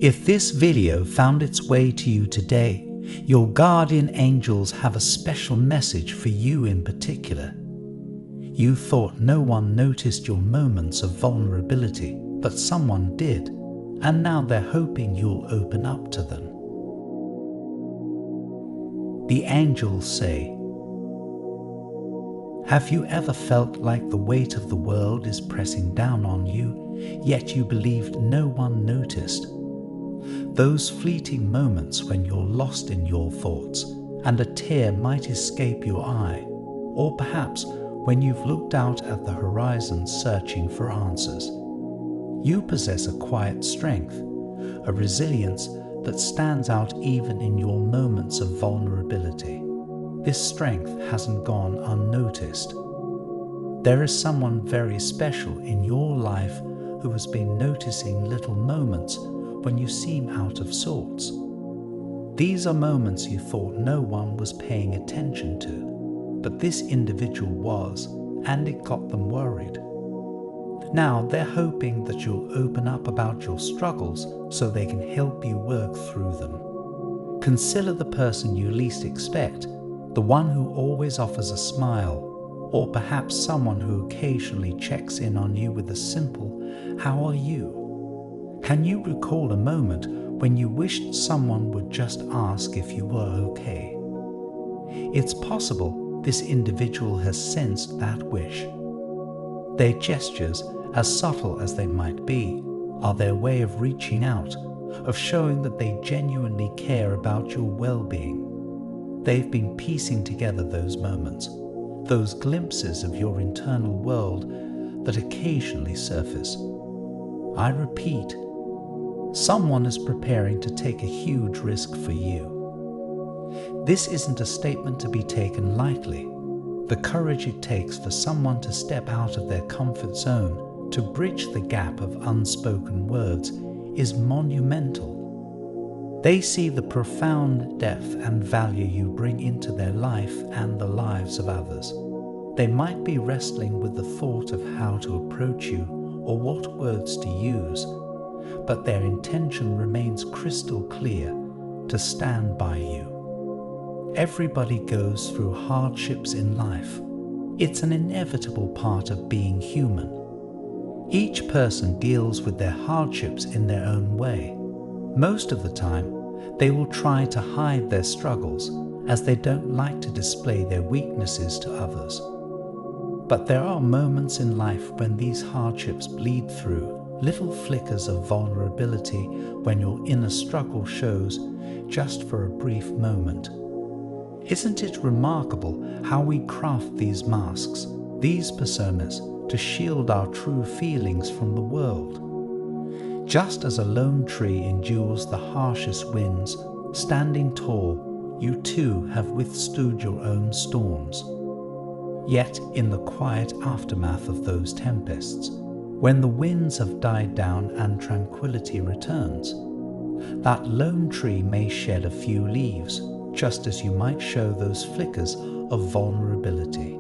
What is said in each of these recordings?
If this video found its way to you today, your guardian angels have a special message for you in particular. You thought no one noticed your moments of vulnerability, but someone did, and now they're hoping you'll open up to them. The angels say, have you ever felt like the weight of the world is pressing down on you, yet you believed no one noticed? Those fleeting moments when you're lost in your thoughts and a tear might escape your eye, or perhaps when you've looked out at the horizon searching for answers. You possess a quiet strength, a resilience that stands out even in your moments of vulnerability. This strength hasn't gone unnoticed. There is someone very special in your life who has been noticing little moments when you seem out of sorts. These are moments you thought no one was paying attention to, but this individual was, and it got them worried. Now they're hoping that you'll open up about your struggles so they can help you work through them. Consider the person you least expect, the one who always offers a smile, or perhaps someone who occasionally checks in on you with a simple, "How are you?" Can you recall a moment when you wished someone would just ask if you were okay? It's possible this individual has sensed that wish. Their gestures, as subtle as they might be, are their way of reaching out, of showing that they genuinely care about your well-being. They've been piecing together those moments, those glimpses of your internal world that occasionally surface. I repeat, someone is preparing to take a huge risk for you. This isn't a statement to be taken lightly. The courage it takes for someone to step out of their comfort zone to bridge the gap of unspoken words is monumental. They see the profound depth and value you bring into their life and the lives of others. They might be wrestling with the thought of how to approach you or what words to use, but their intention remains crystal clear: to stand by you. Everybody goes through hardships in life. It's an inevitable part of being human. Each person deals with their hardships in their own way. Most of the time, they will try to hide their struggles as they don't like to display their weaknesses to others. But there are moments in life when these hardships bleed through, little flickers of vulnerability when your inner struggle shows just for a brief moment. Isn't it remarkable how we craft these masks, these personas, to shield our true feelings from the world? Just as a lone tree endures the harshest winds, standing tall, you too have withstood your own storms. Yet in the quiet aftermath of those tempests, when the winds have died down and tranquility returns, that lone tree may shed a few leaves, just as you might show those flickers of vulnerability.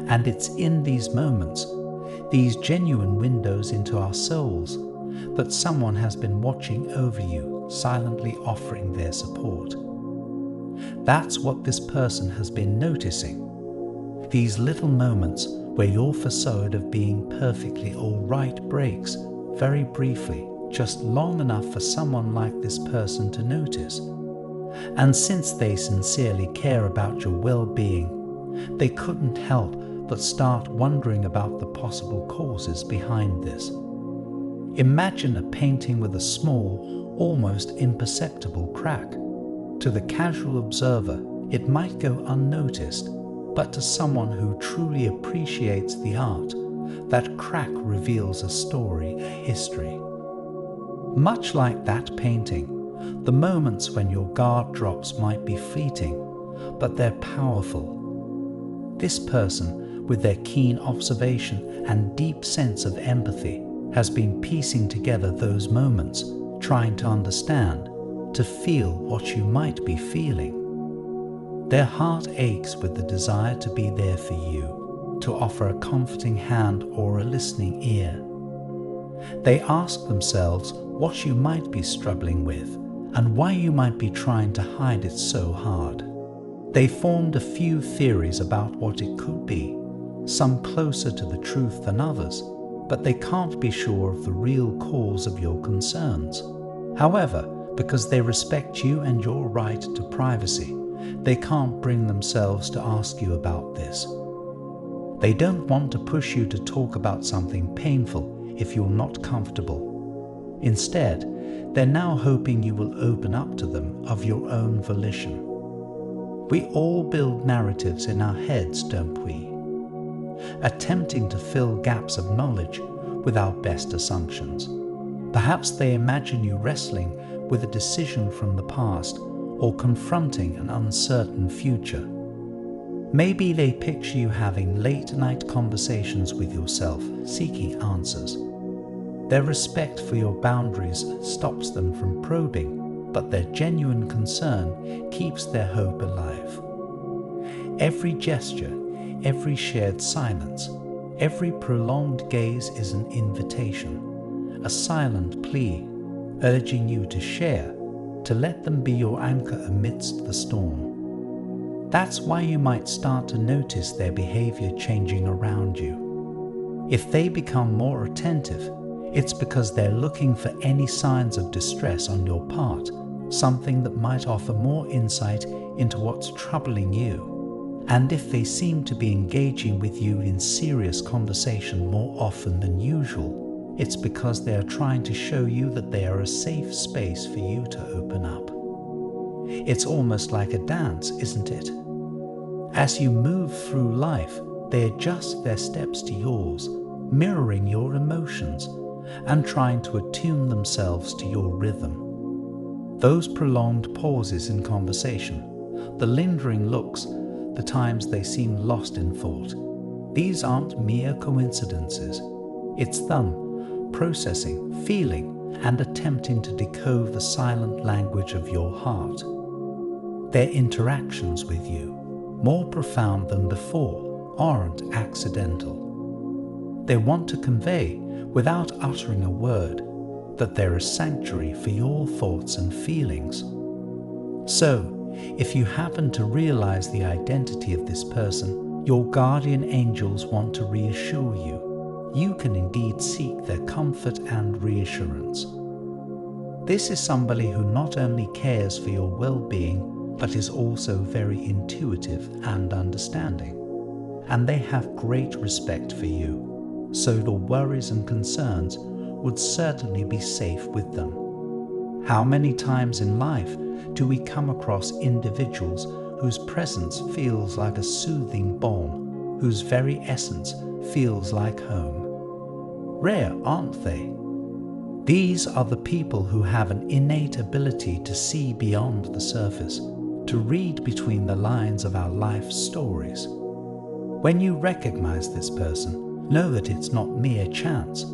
And it's in these moments, these genuine windows into our souls, that someone has been watching over you, silently offering their support. That's what this person has been noticing. These little moments where your facade of being perfectly all right breaks, very briefly, just long enough for someone like this person to notice. And since they sincerely care about your well-being, they couldn't help but start wondering about the possible causes behind this. Imagine a painting with a small, almost imperceptible crack. To the casual observer, it might go unnoticed, but to someone who truly appreciates the art, that crack reveals a story, a history. Much like that painting, the moments when your guard drops might be fleeting, but they're powerful. This person, with their keen observation and deep sense of empathy, has been piecing together those moments, trying to understand, to feel what you might be feeling. Their heart aches with the desire to be there for you, to offer a comforting hand or a listening ear. They ask themselves what you might be struggling with and why you might be trying to hide it so hard. They formed a few theories about what it could be, some closer to the truth than others, but they can't be sure of the real cause of your concerns. However, because they respect you and your right to privacy, they can't bring themselves to ask you about this. They don't want to push you to talk about something painful if you're not comfortable. Instead, they're now hoping you will open up to them of your own volition. We all build narratives in our heads, don't we? Attempting to fill gaps of knowledge with our best assumptions. Perhaps they imagine you wrestling with a decision from the past or confronting an uncertain future. Maybe they picture you having late-night conversations with yourself, seeking answers. Their respect for your boundaries stops them from probing, but their genuine concern keeps their hope alive. Every gesture, every shared silence, every prolonged gaze is an invitation, a silent plea, urging you to share, to let them be your anchor amidst the storm. That's why you might start to notice their behavior changing around you. If they become more attentive, it's because they're looking for any signs of distress on your part, something that might offer more insight into what's troubling you. And if they seem to be engaging with you in serious conversation more often than usual, it's because they are trying to show you that they are a safe space for you to open up. It's almost like a dance, isn't it? As you move through life, they adjust their steps to yours, mirroring your emotions and trying to attune themselves to your rhythm. Those prolonged pauses in conversation, the lingering looks, the times they seem lost in thought, these aren't mere coincidences. It's them processing, feeling, and attempting to decode the silent language of your heart. Their interactions with you, more profound than before, aren't accidental. They want to convey, without uttering a word, that they're a sanctuary for your thoughts and feelings. So, if you happen to realize the identity of this person, your guardian angels want to reassure you. You can indeed seek their comfort and reassurance. This is somebody who not only cares for your well-being, but is also very intuitive and understanding. And they have great respect for you, so your worries and concerns would certainly be safe with them. How many times in life do we come across individuals whose presence feels like a soothing balm, whose very essence feels like home? Rare, aren't they? These are the people who have an innate ability to see beyond the surface, to read between the lines of our life stories. When you recognize this person, know that it's not mere chance.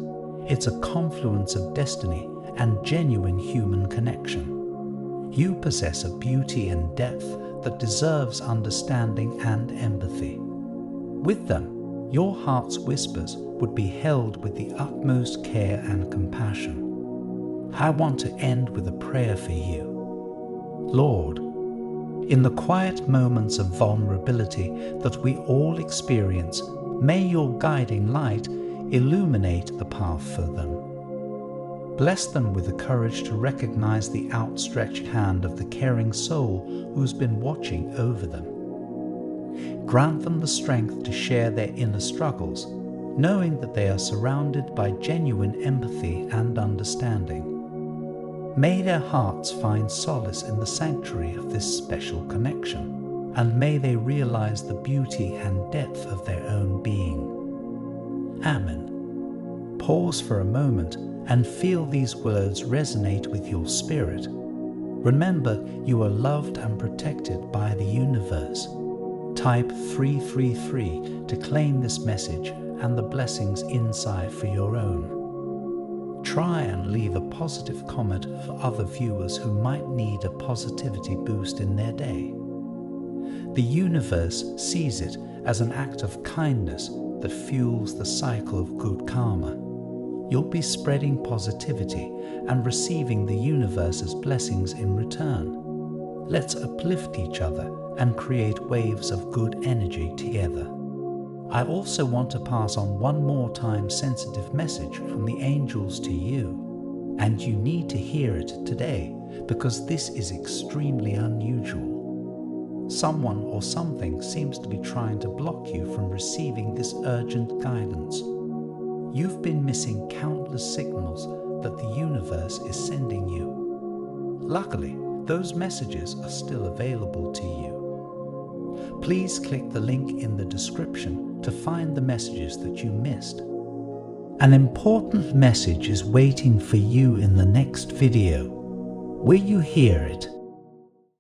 It's a confluence of destiny and genuine human connection. You possess a beauty and depth that deserves understanding and empathy. With them, your heart's whispers would be held with the utmost care and compassion. I want to end with a prayer for you. Lord, in the quiet moments of vulnerability that we all experience, may your guiding light illuminate the path for them. Bless them with the courage to recognize the outstretched hand of the caring soul who's been watching over them. Grant them the strength to share their inner struggles, knowing that they are surrounded by genuine empathy and understanding. May their hearts find solace in the sanctuary of this special connection, and may they realize the beauty and depth of their own being. Amen. Pause for a moment and feel these words resonate with your spirit. Remember, you are loved and protected by the universe. Type 333 to claim this message and the blessings inside for your own. Try and leave a positive comment for other viewers who might need a positivity boost in their day. The universe sees it as an act of kindness that fuels the cycle of good karma. You'll be spreading positivity and receiving the universe's blessings in return. Let's uplift each other and create waves of good energy together. I also want to pass on one more time-sensitive message from the angels to you, and you need to hear it today because this is extremely unusual. Someone or something seems to be trying to block you from receiving this urgent guidance. You've been missing countless signals that the universe is sending you. Luckily, those messages are still available to you. Please click the link in the description to find the messages that you missed. An important message is waiting for you in the next video. Will you hear it?